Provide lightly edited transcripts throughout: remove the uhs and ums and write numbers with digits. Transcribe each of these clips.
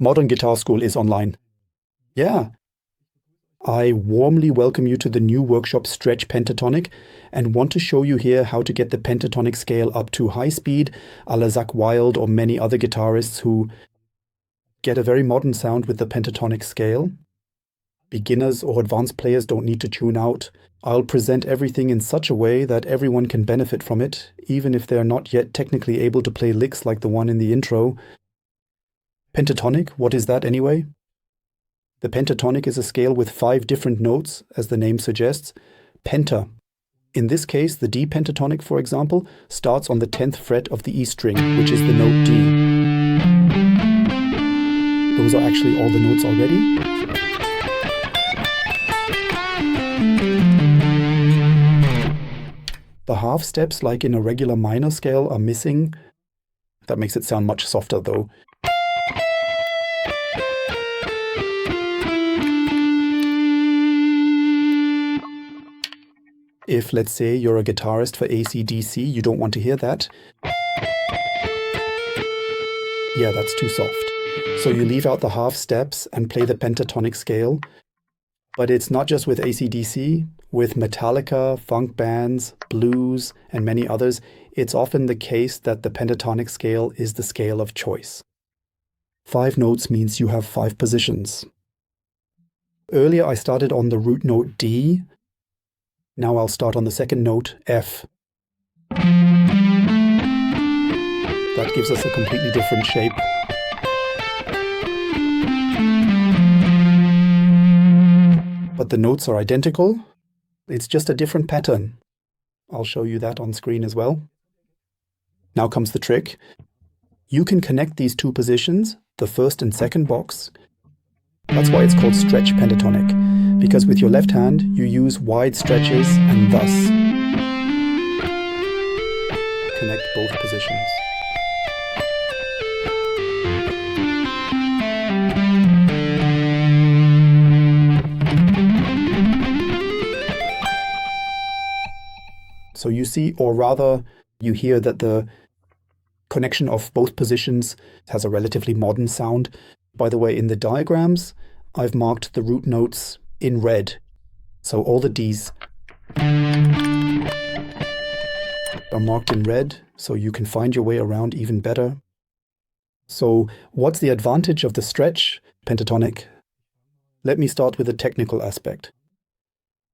modern guitar school is online. Yeah. I warmly welcome you to the new workshop Stretch Pentatonic and want to show you here how to get the pentatonic scale up to high speed a la Zakk Wylde or many other guitarists who get a very modern sound with the pentatonic scale. Beginners or advanced players don't need to tune out. I'll present everything in such a way that everyone can benefit from it, even if they're not yet technically able to play licks like the one in the intro. Pentatonic, what is that anyway? The pentatonic is a scale with 5 different notes, as the name suggests. Penta. In this case, the D pentatonic, for example, starts on the 10th fret of the E string, which is the note D. Those are actually all the notes already. The half steps, like in a regular minor scale, are missing. That makes it sound much softer, though. If, let's say, you're a guitarist for AC/DC, you don't want to hear that. Yeah, that's too soft. So you leave out the half steps and play the pentatonic scale. But it's not just with AC/DC. With Metallica, funk bands, blues, and many others, it's often the case that the pentatonic scale is the scale of choice. 5 notes means you have 5 positions. Earlier I started on the root note D. Now I'll start on the second note, F. That gives us a completely different shape. But the notes are identical. It's just a different pattern. I'll show you that on screen as well. Now comes the trick. You can connect these 2 positions, the first and second box. That's why it's called Stretch Pentatonic, because with your left hand you use wide stretches and thus connect both positions. So you see, or rather you hear, that the connection of both positions has a relatively modern sound. By the way, in the diagrams, I've marked the root notes in red. So all the Ds are marked in red, so you can find your way around even better. So what's the advantage of the Stretch Pentatonic? Let me start with the technical aspect.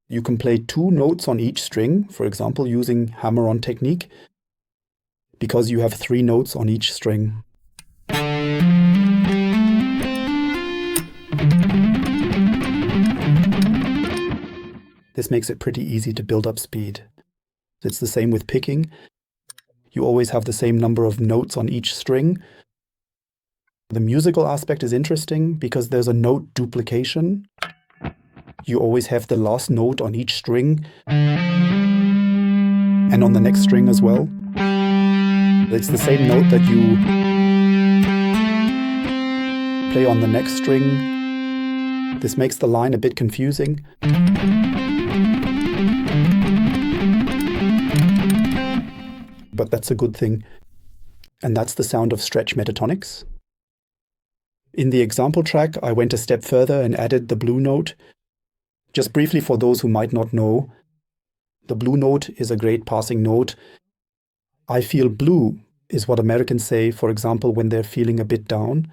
You can play 2 notes on each string, for example, using hammer-on technique, because you have 3 notes on each string. This makes it pretty easy to build up speed. It's the same with picking. You always have the same number of notes on each string. The musical aspect is interesting because there's a note duplication. You always have the last note on each string and on the next string as well. It's the same note that you play on the next string. This makes the line a bit confusing. But that's a good thing. And that's the sound of Stretch Pentatonics. In the example track, I went a step further and added the blue note. Just briefly for those who might not know, the blue note is a great passing note. I feel blue is what Americans say, for example, when they're feeling a bit down.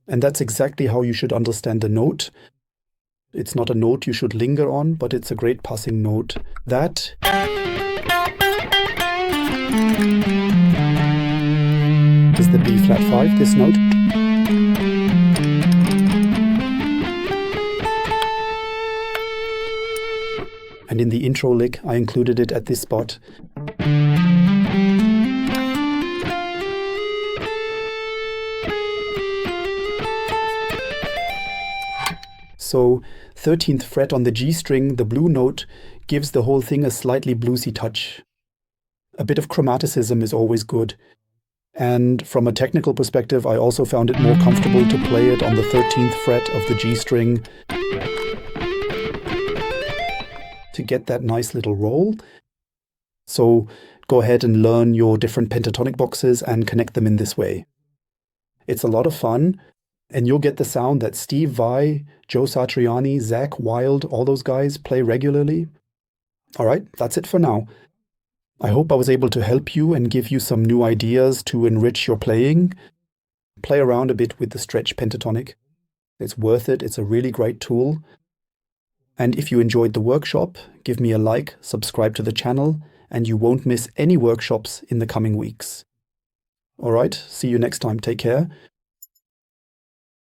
And that's exactly how you should understand the note. It's not a note you should linger on, but it's a great passing note. That is the B flat 5, this note. And in the intro lick, I included it at this spot. So 13th fret on the G string, the blue note, gives the whole thing a slightly bluesy touch. A bit of chromaticism is always good. And from a technical perspective, I also found it more comfortable to play it on the 13th fret of the G string to get that nice little roll. So go ahead and learn your different pentatonic boxes and connect them in this way. It's a lot of fun. and you'll get the sound that Steve Vai, Joe Satriani, Zakk Wylde, all those guys play regularly. All right, that's it for now. I hope I was able to help you and give you some new ideas to enrich your playing. Play around a bit with the Stretch Pentatonic. It's worth it. It's a really great tool. And if you enjoyed the workshop, give me a like, subscribe to the channel, and you won't miss any workshops in the coming weeks. All right, see you next time. Take care.